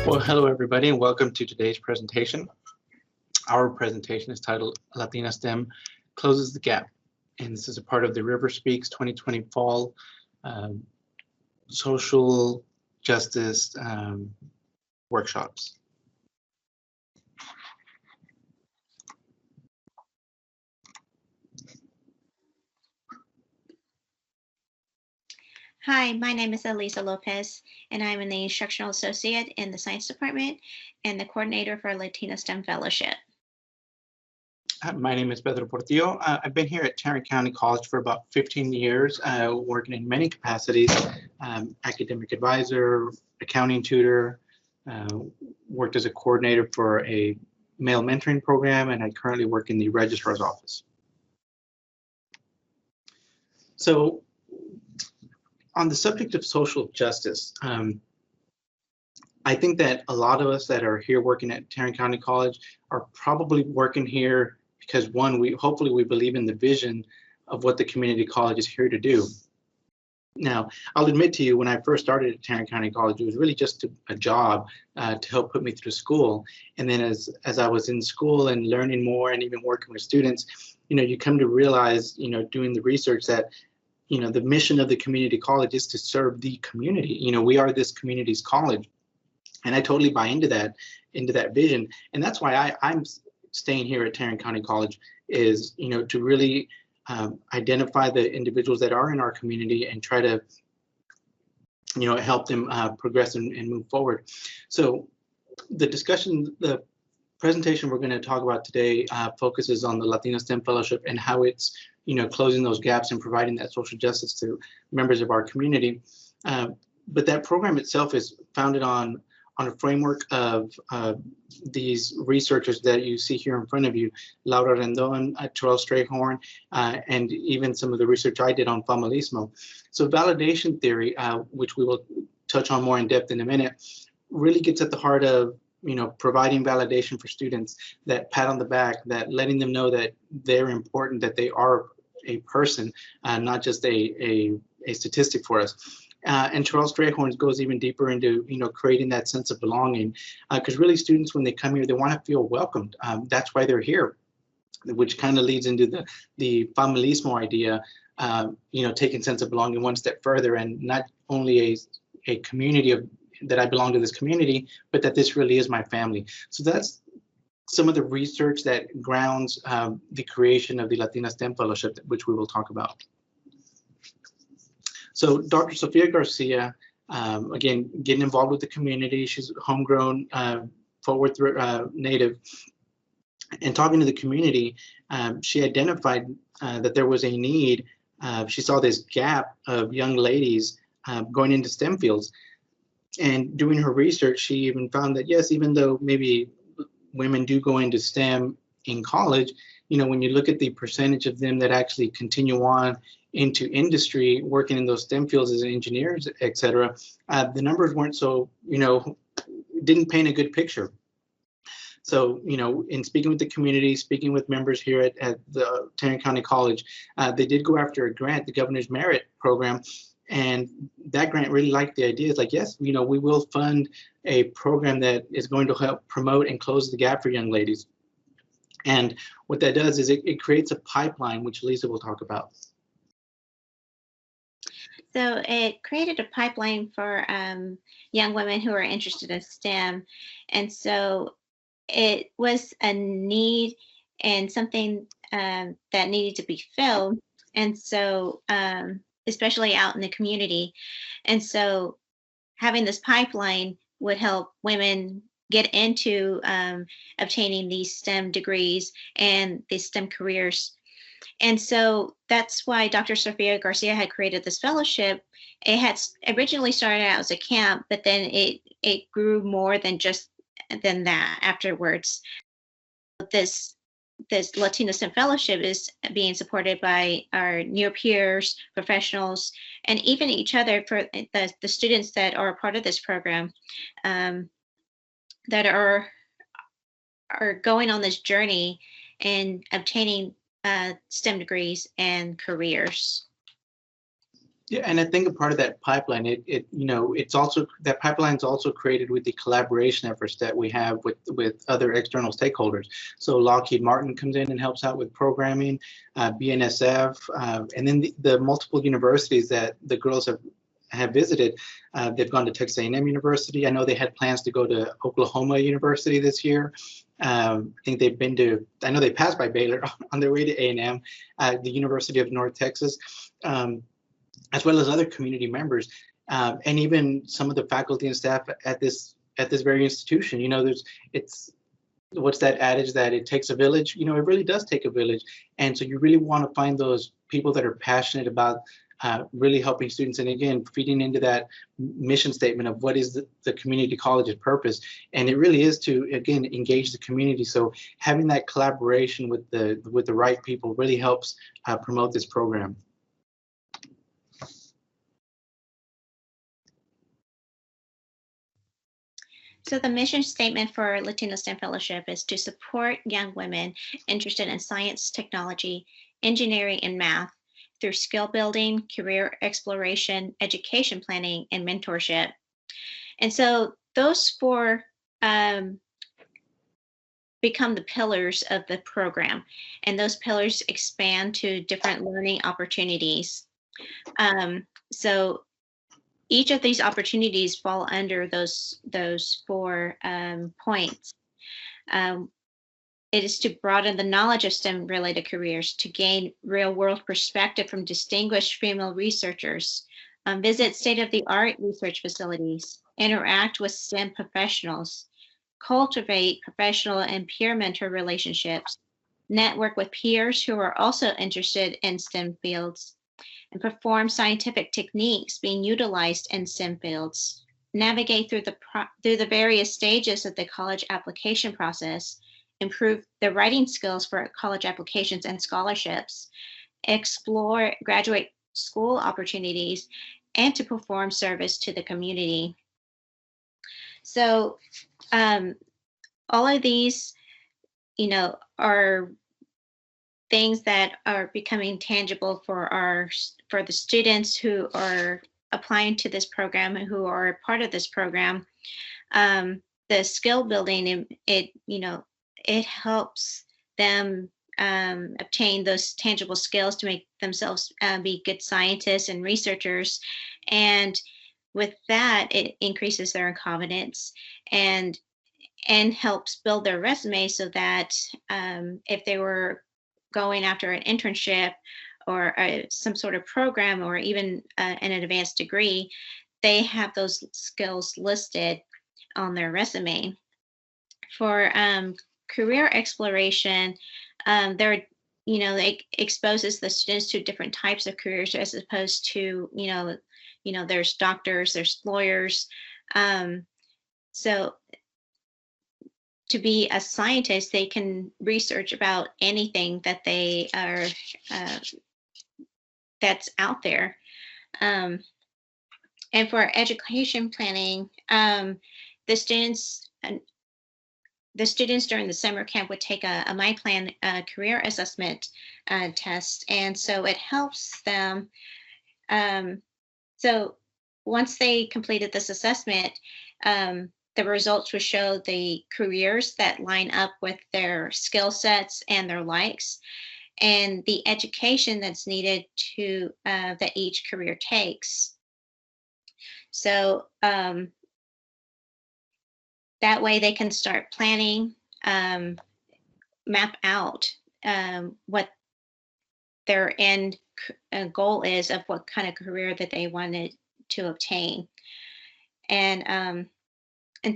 Well, hello everybody and welcome to today's presentation. Our presentation is titled Latina STEM Closes the Gap, and this is a part of the River Speaks 2020 Fall Social Justice workshops. Hi, my name is Elisa Lopez, and I'm an instructional associate in the science department and the coordinator for Latina STEM Fellowship. My name is Pedro Portillo. I've been here at Tarrant County College for about 15 years, working in many capacities, academic advisor, accounting tutor, worked as a coordinator for a male mentoring program, and I currently work in the registrar's office. So on the subject of social justice, I think that a lot of us that are here working at Tarrant County College are probably working here because one, hopefully we believe in the vision of what the community college is here to do. Now, I'll admit to you, when I first started at Tarrant County College, it was really just a job to help put me through school. And then as I was in school and learning more and even working with students, you come to realize, doing the research that the mission of the community college is to serve the community. We are this community's college. And I totally buy into that vision. And that's why I'm staying here at Tarrant County College is, to really identify the individuals that are in our community and try to, help them progress and move forward. So the presentation we're going to talk about today focuses on the Latina STEM Fellowship and how it's, closing those gaps and providing that social justice to members of our community. But that program itself is founded on a framework of these researchers that you see here in front of you, Laura Rendon, Terrell Strayhorn, and even some of the research I did on familismo. So validation theory, which we will touch on more in depth in a minute, really gets at the heart of providing validation for students, that pat on the back, that letting them know that they're important, that they are a person, not just a statistic for us. And Terrell Strayhorn goes even deeper into creating that sense of belonging, because really students, when they come here, they want to feel welcomed. That's why they're here, which kind of leads into the familismo idea, taking sense of belonging one step further, and not only a community that I belong to this community, but that this really is my family. So that's some of the research that grounds the creation of the Latina STEM Fellowship, which we will talk about. So Dr. Sofia Garcia, again, getting involved with the community. She's homegrown, Fort Worth native. And talking to the community, she identified that there was a need. She saw this gap of young ladies going into STEM fields. And doing her research, she even found that, yes, even though maybe women do go into STEM in college, when you look at the percentage of them that actually continue on into industry, working in those STEM fields as engineers, et cetera, the numbers weren't so, didn't paint a good picture. So, in speaking with the community, speaking with members here at the Tarrant County College, they did go after a grant, the Governor's Merit Program. And that grant really liked the idea. It's like, yes, we will fund a program that is going to help promote and close the gap for young ladies. And what that does is it creates a pipeline, which Lisa will talk about. So it created a pipeline for young women who are interested in STEM. And so it was a need and something that needed to be filled. And so especially out in the community. And so having this pipeline would help women get into obtaining these STEM degrees and these STEM careers. And so that's why Dr. Sofia Garcia had created this fellowship. It had originally started out as a camp, but then it grew more than that afterwards. This Latina STEM Fellowship is being supported by our near peers, professionals, and even each other for the students that are a part of this program that are going on this journey and obtaining STEM degrees and careers. Yeah, and I think a part of that pipeline, it's also that pipeline is also created with the collaboration efforts that we have with other external stakeholders. So Lockheed Martin comes in and helps out with programming, BNSF, and then the multiple universities that the girls have visited. They've gone to Texas A&M University. I know they had plans to go to Oklahoma University this year. I think they've been to. I know they passed by Baylor on their way to A&M, the University of North Texas. As well as other community members, and even some of the faculty and staff at this very institution. It's what's that adage that it takes a village? It really does take a village, and so you really want to find those people that are passionate about really helping students, and again, feeding into that mission statement of what is the community college's purpose, and it really is to again engage the community. So having that collaboration with the right people really helps promote this program. So the mission statement for Latino STEM Fellowship is to support young women interested in science, technology, engineering, and math through skill building, career exploration, education planning, and mentorship. And so those four become the pillars of the program, and those pillars expand to different learning opportunities. So each of these opportunities fall under those four points. It is to broaden the knowledge of STEM-related careers, to gain real-world perspective from distinguished female researchers, visit state-of-the-art research facilities, interact with STEM professionals, cultivate professional and peer mentor relationships, network with peers who are also interested in STEM fields, and perform scientific techniques being utilized in STEM fields, navigate through the various stages of the college application process, improve the writing skills for college applications and scholarships, explore graduate school opportunities, and to perform service to the community. So all of these, are things that are becoming tangible for the students who are applying to this program and who are part of this program. The skill building, it helps them obtain those tangible skills to make themselves be good scientists and researchers. And with that, it increases their confidence and helps build their resume so that if they were going after an internship or some sort of program or even an advanced degree, they have those skills listed on their resume. For career exploration, it exposes the students to different types of careers as opposed to, there's doctors, there's lawyers. So to be a scientist, they can research about anything that they are that's out there. And for education planning, the students during the summer camp would take a MyPlan career assessment test, and so it helps them. So once they completed this assessment, the results would show the careers that line up with their skill sets and their likes, and the education that's needed to that each career takes. So that way they can start planning, map out what their end goal is of what kind of career that they wanted to obtain. And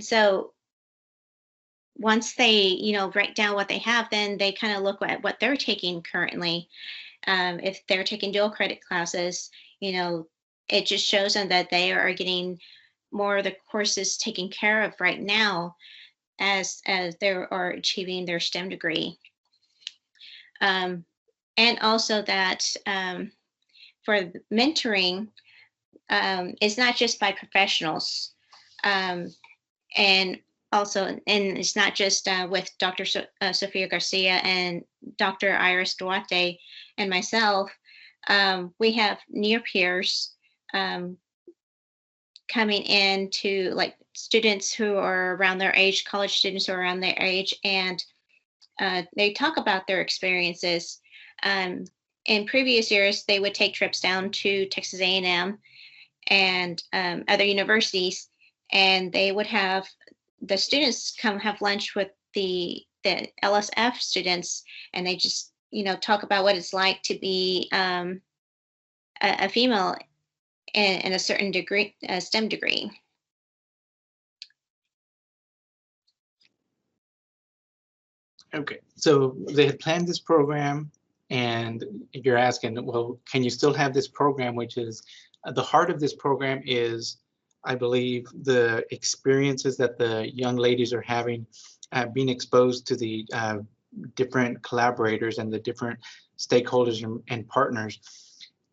so once they, write down what they have, then they kind of look at what they're taking currently. If they're taking dual credit classes, it just shows them that they are getting more of the courses taken care of right now as they are achieving their STEM degree. And also that for mentoring, it's not just by professionals. And it's not just with Dr. Sofia Garcia and Dr. Iris Duarte and myself. We have near peers coming in to like students who are around their age, college students who are around their age, and they talk about their experiences. In previous years, they would take trips down to Texas A&M and other universities, and they would have the students come have lunch with the LSF students, and they just talk about what it's like to be a female in a certain degree, STEM degree. Okay, so they had planned this program, and you're asking, well, can you still have this program, which is the heart of this program is, I believe, the experiences that the young ladies are having, being exposed to the different collaborators and the different stakeholders and partners.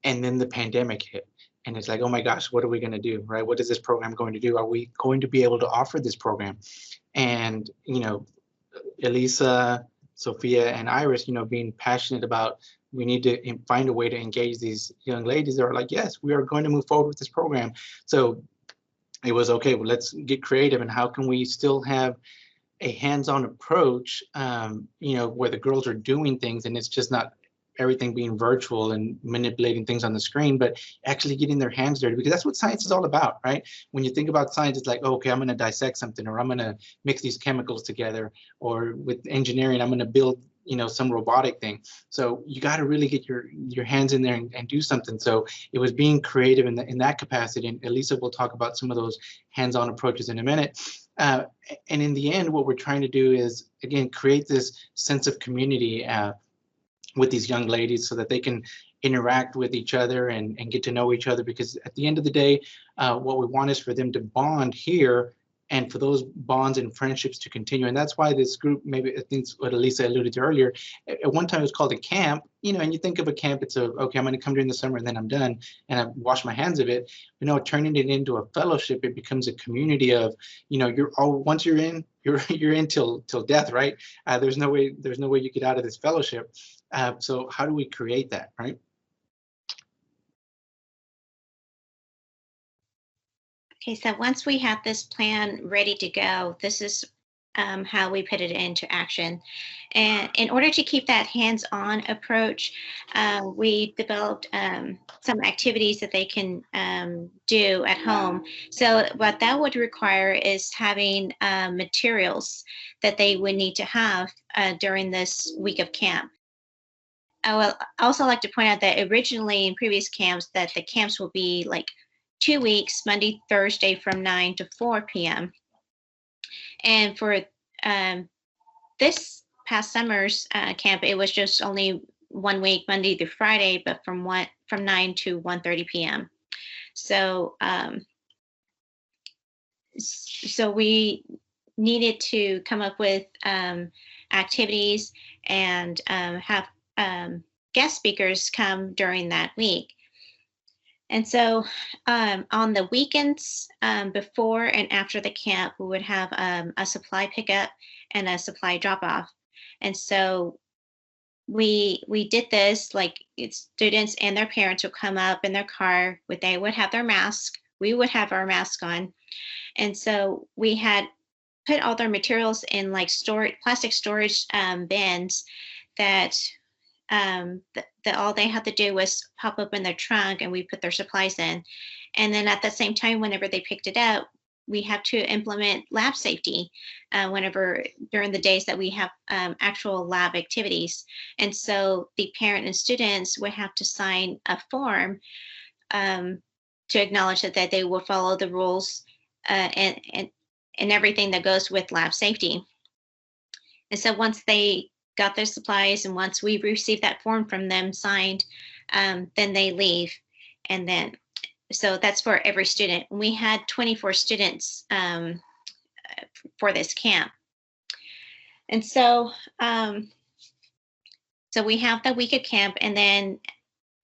And then the pandemic hit. And it's like, oh my gosh, what are we going to do, right? What is this program going to do? Are we going to be able to offer this program? And, Elisa, Sophia, and Iris, being passionate about we need to find a way to engage these young ladies. They're like, yes, we are going to move forward with this program. So it was okay. Well, let's get creative, and how can we still have a hands-on approach, where the girls are doing things, and it's just not everything being virtual and manipulating things on the screen, but actually getting their hands dirty, because that's what science is all about, right? When you think about science, it's like, oh, okay, I'm going to dissect something, or I'm going to mix these chemicals together, or with engineering, I'm going to build, some robotic thing. So you got to really get your hands in there and do something. So it was being creative in that capacity. And Elisa will talk about some of those hands-on approaches in a minute. And in the end, what we're trying to do is, again, create this sense of community with these young ladies, so that they can interact with each other and get to know each other. Because at the end of the day, what we want is for them to bond here, and for those bonds and friendships to continue. And that's why this group, maybe I think it's what Elisa alluded to earlier, at one time it was called a camp, and you think of a camp, it's okay, I'm going to come during the summer and then I'm done and I wash my hands of it. Turning it into a fellowship, it becomes a community of, you're all, once you're in, you're in till death, right? There's no way you get out of this fellowship. So how do we create that, right? Okay, so once we have this plan ready to go, this is how we put it into action. And in order to keep that hands-on approach, we developed some activities that they can do at home. So what that would require is having materials that they would need to have during this week of camp. I will also like to point out that originally in previous camps, that the camps will be like 2 weeks, Monday, Thursday from 9 to 4 p.m. And for this past summer's camp, it was just only 1 week, Monday through Friday, but from 9 to 1:30 p.m. So so we needed to come up with activities and have guest speakers come during that week. And so on the weekends before and after the camp, we would have a supply pickup and a supply drop off. And so we did this, like students and their parents would come up in their car, they would have their mask, we would have our mask on. And so we had put all their materials in like plastic storage bins that all they had to do was pop open their trunk, and we put their supplies in. And then at the same time, whenever they picked it up, we have to implement lab safety whenever during the days that we have actual lab activities. And so the parent and students would have to sign a form to acknowledge that they will follow the rules and everything that goes with lab safety. And so once they got their supplies, and once we received that form from them signed, then they leave. And then, so that's for every student. We had 24 students for this camp. And so, so we have the week of camp, and then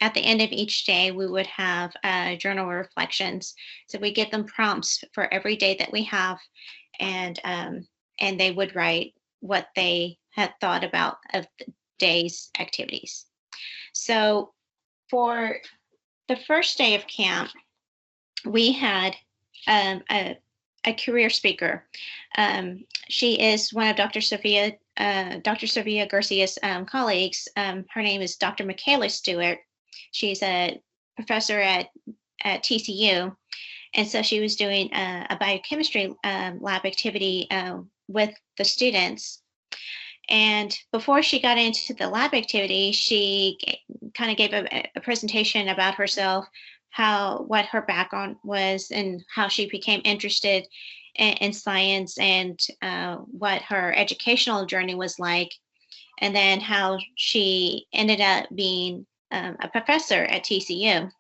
at the end of each day, we would have journal reflections. So we give them prompts for every day that we have, and they would write what they had thought about of the day's activities. So for the first day of camp, we had a career speaker. She is one of Dr. Sophia Garcia's colleagues. Her name is Dr. Michaela Stewart. She's a professor at TCU. And so she was doing a biochemistry lab activity with the students. And before she got into the lab activity, she kind of gave a presentation about herself, what her background was, and how she became interested in science, and what her educational journey was like, and then how she ended up being a professor at TCU.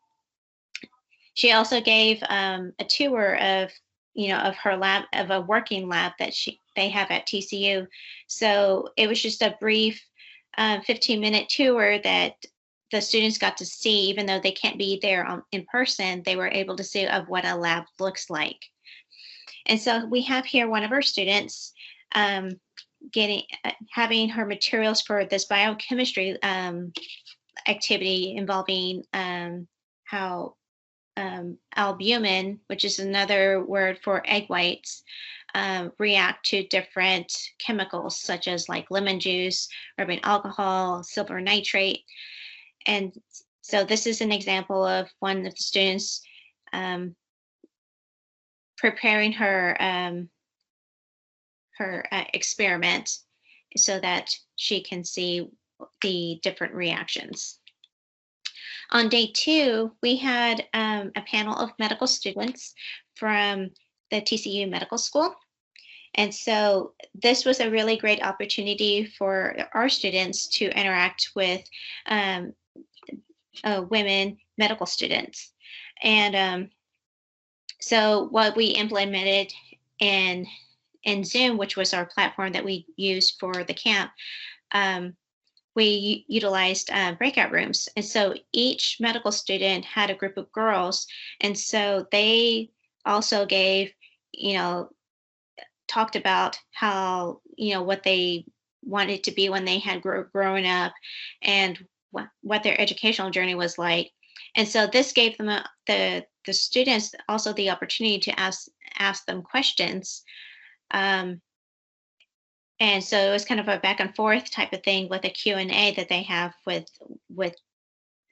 She also gave a tour of, of her lab, of a working lab that they have at TCU. So it was just a brief 15-minute tour that the students got to see, even though they can't be there in person. They were able to see of what a lab looks like. And so we have here one of our students having her materials for this biochemistry activity involving how albumin, which is another word for egg whites, react to different chemicals such as like lemon juice, rubbing alcohol, silver nitrate. And so this is an example of one of the students preparing her experiment so that she can see the different reactions. On day 2, we had a panel of medical students from the TCU Medical School. And so this was a really great opportunity for our students to interact with women medical students. And so what we implemented in Zoom, which was our platform that we used for the camp, we utilized breakout rooms. And so each medical student had a group of girls. And so they also gave, talked about how, what they wanted to be when they had grown up, and what their educational journey was like. And so this gave them the students also the opportunity to ask them questions. And so it was kind of a back and forth type of thing with a Q&A that they have with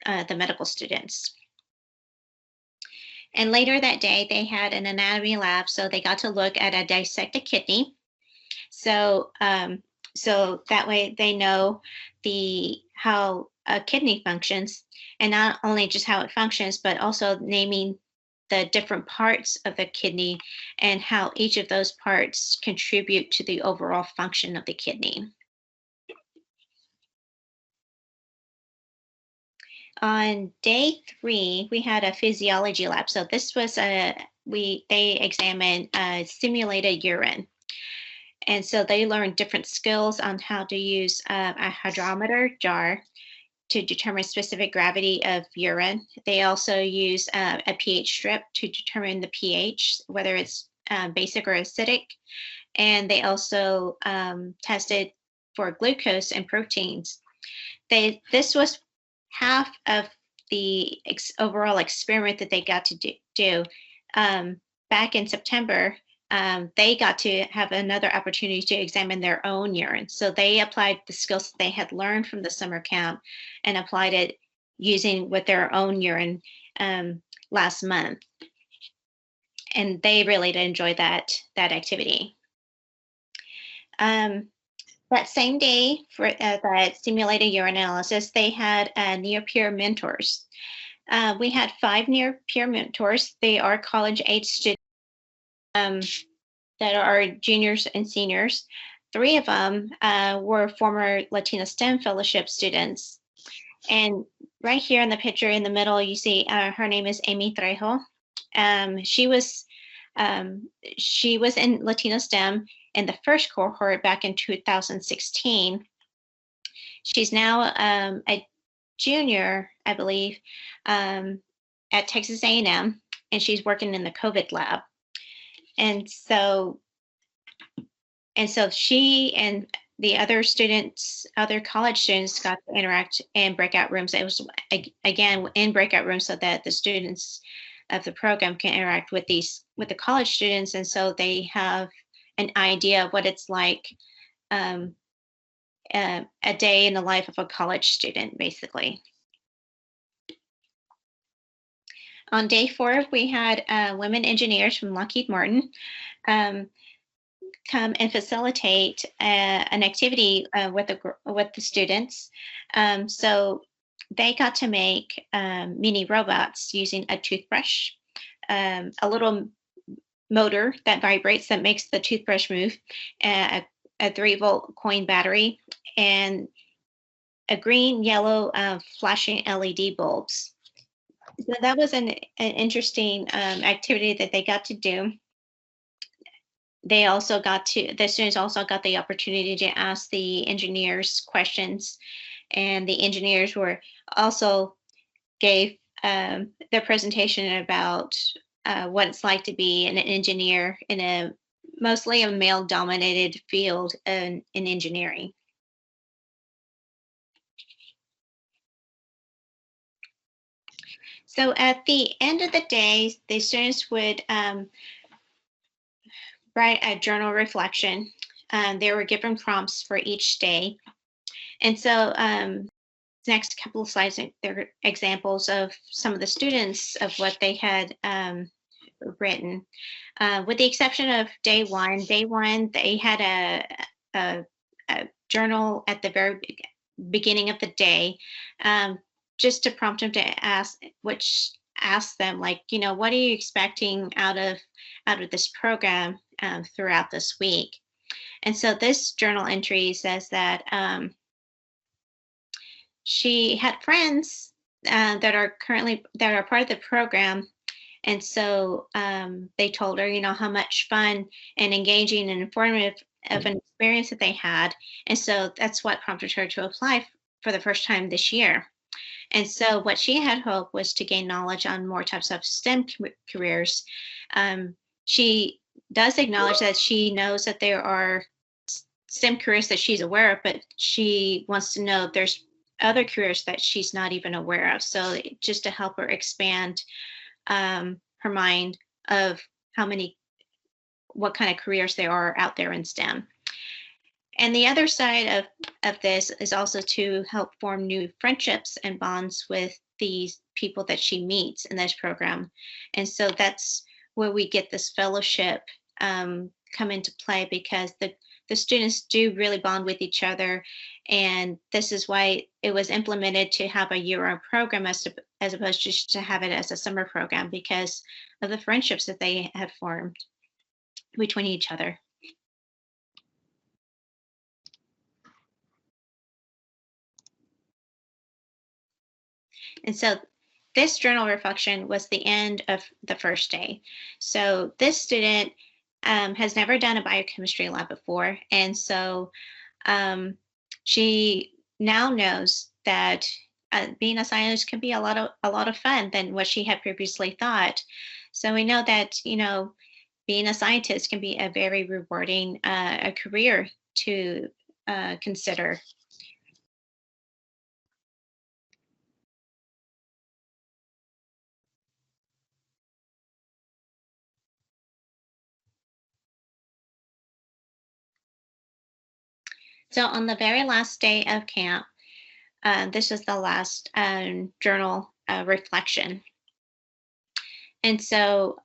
the medical students. And later that day, they had an anatomy lab, so they got to look at a dissected kidney. So so that way they know how a kidney functions, and not only just how it functions, but also naming the different parts of the kidney and how each of those parts contribute to the overall function of the kidney. On day 3, we had a physiology lab. So this was they examined simulated urine. And so they learned different skills on how to use a hydrometer jar to determine specific gravity of urine. They also use a pH strip to determine the pH, whether it's basic or acidic. And they also tested for glucose and proteins. This was half of the overall experiment that they got to do. Back in September, they got to have another opportunity to examine their own urine. So they applied the skills that they had learned from the summer camp and applied it using with their own urine last month. And they really did enjoy that activity. That same day for that simulated urine analysis, they had near-peer mentors. We had 5 near-peer mentors. They are college-age students that are juniors and seniors. 3 of them were former Latina STEM Fellowship students. And right here in the picture in the middle, you see her name is Amy Trejo. She was in Latina STEM in the first cohort back in 2016. She's now a junior, I believe, at Texas A&M, and she's working in the COVID lab. And so she and the other students, other college students, got to interact in breakout rooms. It was, again, in breakout rooms so that the students of the program can interact with the college students, and so they have an idea of what it's like, um, a day in the life of a college student, basically. On day 4, we had women engineers from Lockheed Martin um, come and facilitate an activity with the students. So they got to make mini robots using a toothbrush, a little motor that vibrates that makes the toothbrush move, a 3-volt coin battery, and a green, yellow, flashing LED bulbs. So that was an interesting activity that they got to do. The students also got the opportunity to ask the engineers questions, and the engineers were also gave their presentation about what it's like to be an engineer in a mostly a male dominated field in engineering. So at the end of the day, the students would write a journal reflection. They were given prompts for each day. And so next couple of slides, they're examples of some of the students of what they had written. With the exception of day one, they had a journal at the very beginning of the day, just to prompt them to ask them, like, what are you expecting out of this program throughout this week? And so this journal entry says that she had friends that are part of the program, and so they told her, how much fun and engaging and informative of an experience that they had, and so that's what prompted her to apply for the first time this year. And so what she had hoped was to gain knowledge on more types of STEM careers. She does acknowledge that she knows that there are STEM careers that she's aware of, but she wants to know if there's other careers that she's not even aware of. So just to help her expand her mind of what kind of careers there are out there in STEM. And the other side of this is also to help form new friendships and bonds with these people that she meets in this program. And so that's where we get this fellowship come into play, because the students do really bond with each other. And this is why it was implemented to have a year-round program as opposed to just to have it as a summer program, because of the friendships that they have formed between each other. And so this journal reflection was the end of the first day. So this student has never done a biochemistry lab before. And so she now knows that being a scientist can be a lot of fun than what she had previously thought. So we know that, being a scientist can be a very rewarding a career to consider. So on the very last day of camp, this was the last journal reflection. And so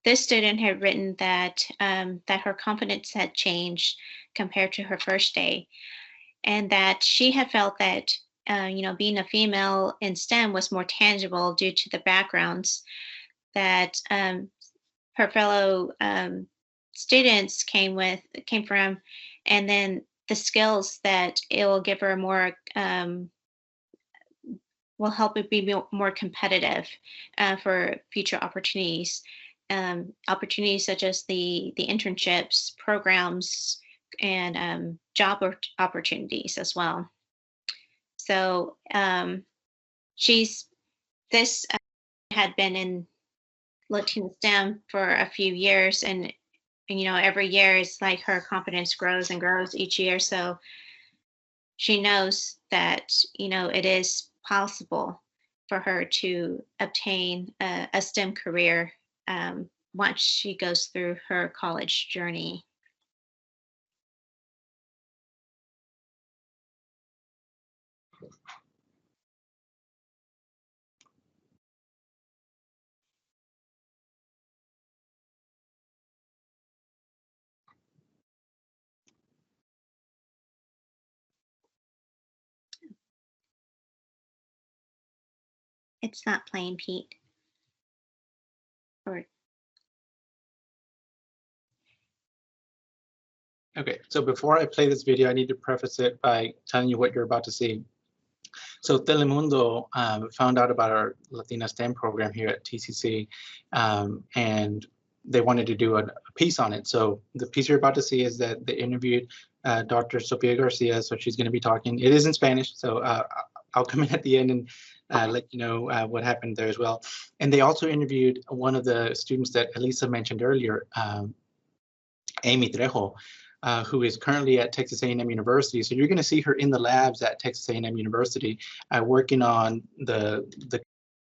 this student had written that her confidence had changed compared to her first day, and that she had felt that being a female in STEM was more tangible due to the backgrounds that her fellow students came from, and then the skills that it will give her more will help it be more competitive for future opportunities. Opportunities such as the internships, programs, and job opportunities as well. So she's this had been in Latina STEM for a few years, and every year it's like her confidence grows and grows each year. So she knows that it is possible for her to obtain a STEM career once she goes through her college journey. It's not playing, Pete. Or Okay, so before I play this video, I need to preface it by telling you what you're about to see. So Telemundo found out about our Latina STEM program here at TCC, and they wanted to do a piece on it. So the piece you're about to see is that they interviewed Dr. Sofia Garcia, so she's going to be talking. It is in Spanish, so I'll come in at the end and let you know what happened there as well. And they also interviewed one of the students that Elisa mentioned earlier, Amy Trejo, who is currently at Texas A&M University. So you're going to see her in the labs at Texas A&M University working on the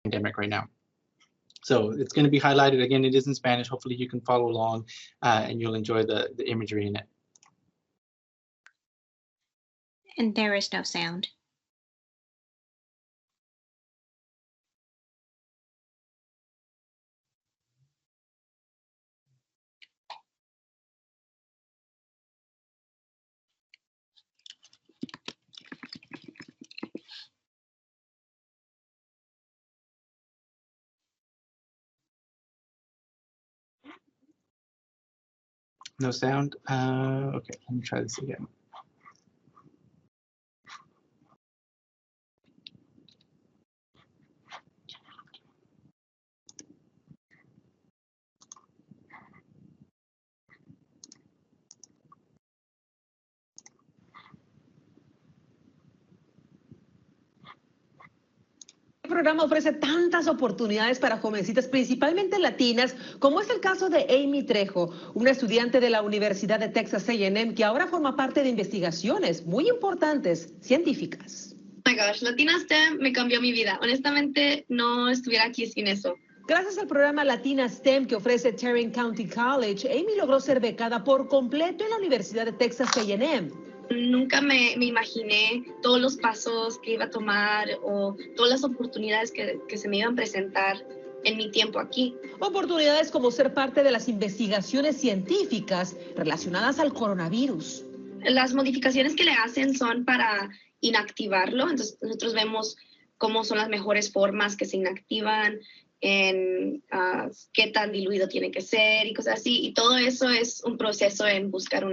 pandemic right now. So it's going to be highlighted. Again, it is in Spanish. Hopefully you can follow along and you'll enjoy the imagery in it. and there is no sound. No sound? Okay, let me try this again. El programa ofrece tantas oportunidades para jovencitas, principalmente latinas, como es el caso de Amy Trejo, una estudiante de la Universidad de Texas A&M que ahora forma parte de investigaciones muy importantes científicas. Oh my gosh, Latina STEM me cambió mi vida. Honestamente, no estuviera aquí sin eso. Gracias al programa Latina STEM que ofrece Tarrant County College, Amy logró ser becada por completo en la Universidad de Texas A&M. Nunca me imaginé todos los pasos que iba a tomar o todas las oportunidades que se me iban a presentar en mi tiempo aquí. Oportunidades como ser parte de las investigaciones científicas relacionadas al coronavirus. Las modificaciones que le hacen son para inactivarlo, entonces nosotros vemos cómo son las mejores formas que se inactivan, en qué tan diluido tiene que ser y cosas así, y todo eso es un proceso en buscar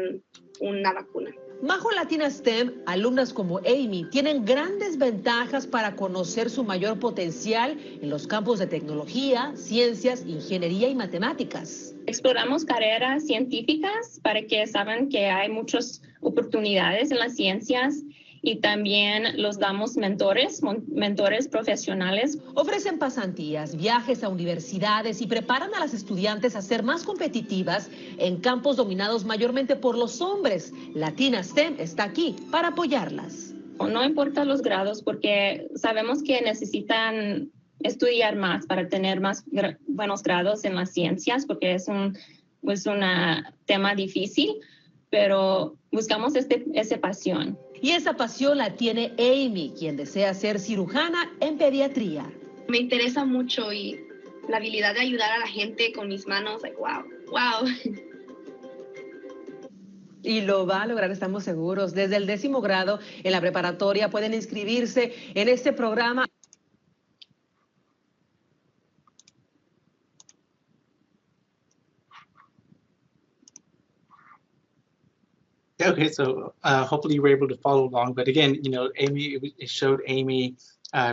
una vacuna. Bajo Latina STEM, alumnas como Amy tienen grandes ventajas para conocer su mayor potencial en los campos de tecnología, ciencias, ingeniería y matemáticas. Exploramos carreras científicas para que saben que hay muchas oportunidades en las ciencias y también los damos mentores profesionales. Ofrecen pasantías, viajes a universidades y preparan a las estudiantes a ser más competitivas en campos dominados mayormente por los hombres. Latina STEM está aquí para apoyarlas. No importa los grados porque sabemos que necesitan estudiar más para tener más buenos grados en las ciencias porque es un tema difícil, pero buscamos esa pasión. Y esa pasión la tiene Amy, quien desea ser cirujana en pediatría. Me interesa mucho y la habilidad de ayudar a la gente con mis manos, like, wow. Y lo va a lograr, estamos seguros. Desde el 10º grado en la preparatoria pueden inscribirse en este programa. Okay, so hopefully you were able to follow along. But again, you know, it showed Amy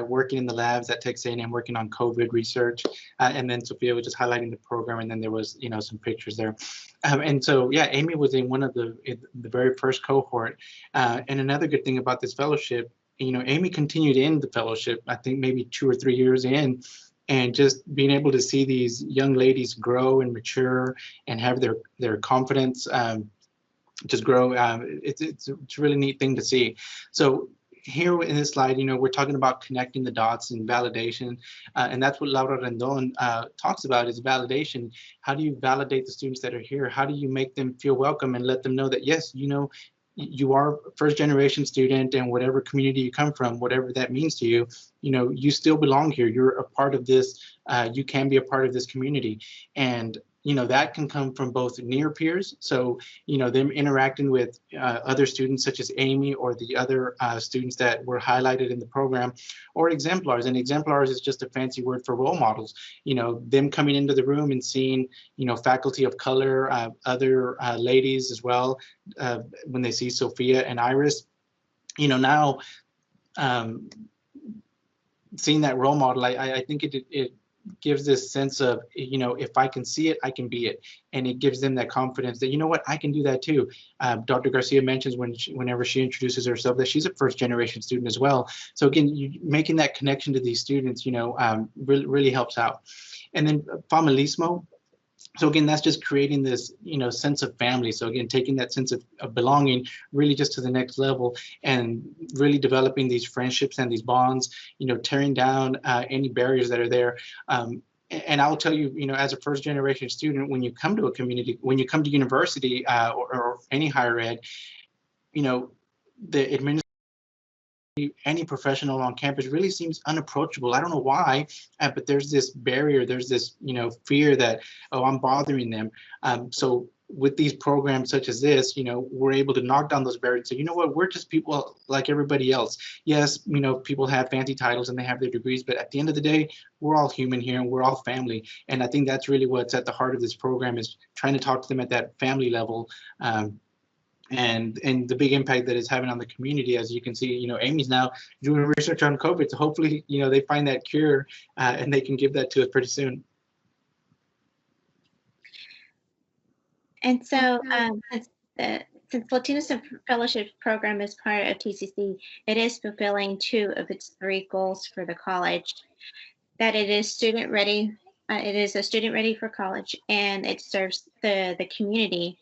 working in the labs at Texas A&M, working on COVID research, and then Sophia was just highlighting the program, and then there was, you know, some pictures there. And so, yeah, Amy was in one of the very first cohort. And another good thing about this fellowship, you know, Amy continued in the fellowship, I think maybe 2 or 3 years in, and just being able to see these young ladies grow and mature and have their confidence just grow. It's a really neat thing to see. So here in this slide, we're talking about connecting the dots and validation, and that's what Laura Rendon talks about is validation. How do you validate the students that are here? How do you make them feel welcome and let them know that, yes, you are a first generation student, and whatever community you come from, whatever that means to you, you still belong here. You're a part of this. You can be a part of this community. And that can come from both near peers. So, them interacting with other students such as Amy or the other students that were highlighted in the program, or exemplars. And exemplars is just a fancy word for role models. Them coming into the room and seeing, faculty of color, other ladies as well, when they see Sophia and Iris, now seeing that role model, I think it gives this sense of, if I can see it, I can be it. And it gives them that confidence that, what, I can do that too. Dr. Garcia mentions whenever she introduces herself that she's a first generation student as well. So again, making that connection to these students, really helps out. And then familismo. So again, that's just creating this, sense of family. So again, taking that sense of belonging really just to the next level and really developing these friendships and these bonds, tearing down any barriers that are there. And I'll tell you, as a first generation student, when you come to a community, when you come to university or any higher ed, the administration, any professional on campus really seems unapproachable. I don't know why, but there's this barrier, there's this, fear that, oh, I'm bothering them. So with these programs such as this, we're able to knock down those barriers. So, what, we're just people like everybody else. Yes, people have fancy titles and they have their degrees, but at the end of the day, we're all human here and we're all family. And I think that's really what's at the heart of this program, is trying to talk to them at that family level. And the big impact that it's having on the community. As you can see, Amy's now doing research on COVID. So hopefully, they find that cure and they can give that to us pretty soon. And so since Latina Fellowship Program is part of TCC, it is fulfilling 2 of its 3 goals for the college, that it is student ready. It is a student ready for college, and it serves the community.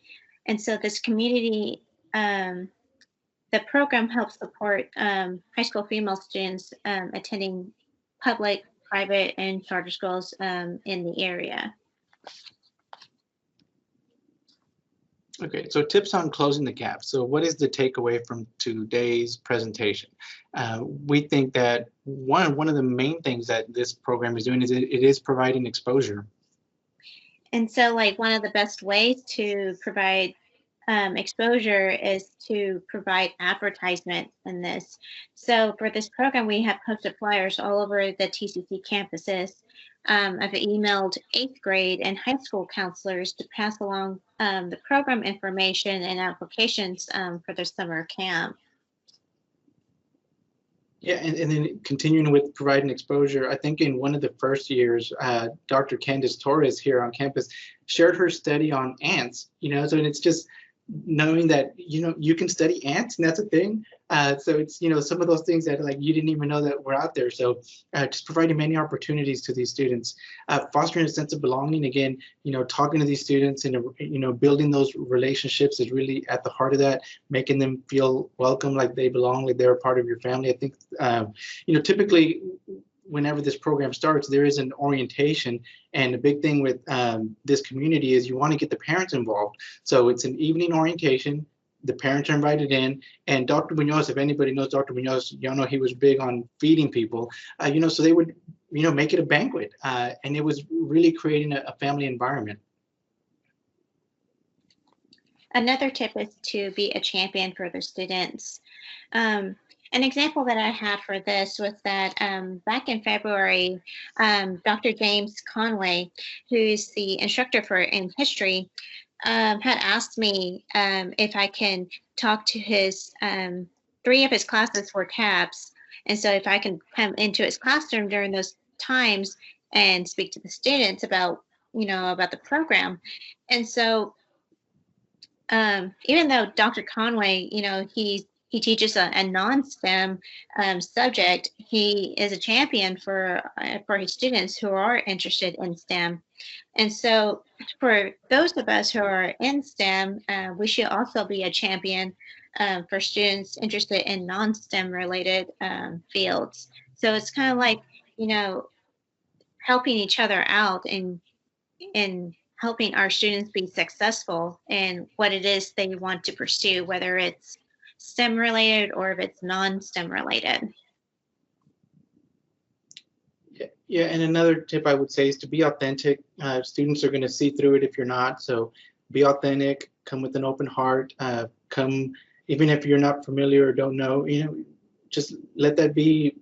And so this community, the program helps support high school female students attending public, private, and charter schools in the area. Okay, so tips on closing the gap. So what is the takeaway from today's presentation? We think that one of the main things that this program is doing is it is providing exposure. And so, one of the best ways to provide exposure is to provide advertisement in this. So for this program, we have posted flyers all over the TCC campuses. I've emailed 8th grade and high school counselors to pass along the program information and applications for their summer camp. Yeah, and then continuing with providing exposure, I think in one of the first years, Dr. Candace Torres here on campus shared her study on ants, so it's just knowing that, you can study ants and that's a thing. So it's, some of those things that you didn't even know that were out there. So just providing many opportunities to these students, fostering a sense of belonging. Again, talking to these students and, building those relationships is really at the heart of that, making them feel welcome, like they belong, like they're a part of your family. I think, typically, whenever this program starts, there is an orientation, and the big thing with this community is you want to get the parents involved. So it's an evening orientation. The parents are invited in, and Dr. Munoz, if anybody knows Dr. Munoz, y'all know he was big on feeding people, so they would, make it a banquet, and it was really creating a family environment. Another tip is to be a champion for the students. An example that I had for this was that back in February, Dr. James Conway, who's the instructor in history, had asked me if I can talk to his 3 of his classes were tabs. And so if I can come into his classroom during those times and speak to the students about, about the program. And so even though Dr. Conway, he teaches a non-STEM subject, he is a champion for his students who are interested in STEM. And so for those of us who are in STEM, we should also be a champion for students interested in non-STEM related fields. So it's kind of like, helping each other out and helping our students be successful in what it is they want to pursue, whether it's STEM related or if it's non-STEM related. Yeah, and another tip I would say is to be authentic. Students are going to see through it if you're not. So be authentic, come with an open heart, come, even if you're not familiar or don't know, just let that be,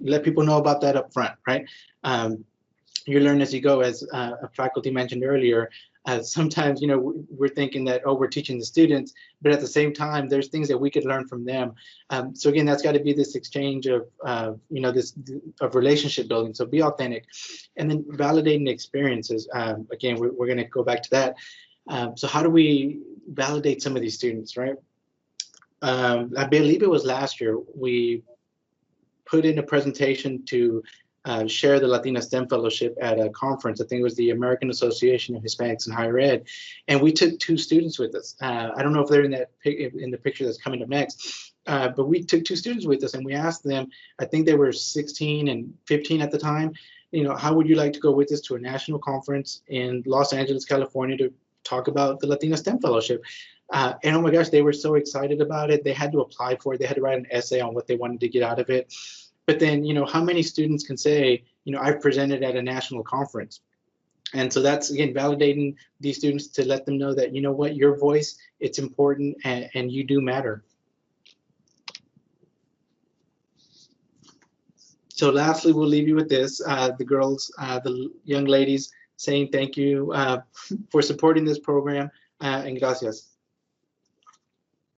let people know about that up front, right? You learn as you go, as a faculty mentioned earlier. Sometimes, we're thinking that, oh, we're teaching the students, but at the same time, there's things that we could learn from them. So again, that's got to be this exchange of, of relationship building. So be authentic, and then validating experiences. Again, we're going to go back to that. So how do we validate some of these students, right? I believe it was last year, we put in a presentation to share the Latina STEM Fellowship at a conference. I think it was the American Association of Hispanics in Higher Ed, and we took 2 students with us. I don't know if they're in the picture that's coming up next, but we took 2 students with us, and we asked them. I think they were 16 and 15 at the time. How would you like to go with us to a national conference in Los Angeles, California, to talk about the Latina STEM Fellowship? And oh my gosh, they were so excited about it. They had to apply for it. They had to write an essay on what they wanted to get out of it. But then, how many students can say, I've presented at a national conference? And so that's, again, validating these students to let them know that, what, your voice, it's important, and you do matter. So lastly, we'll leave you with this. The girls, the young ladies saying thank you for supporting this program, and gracias.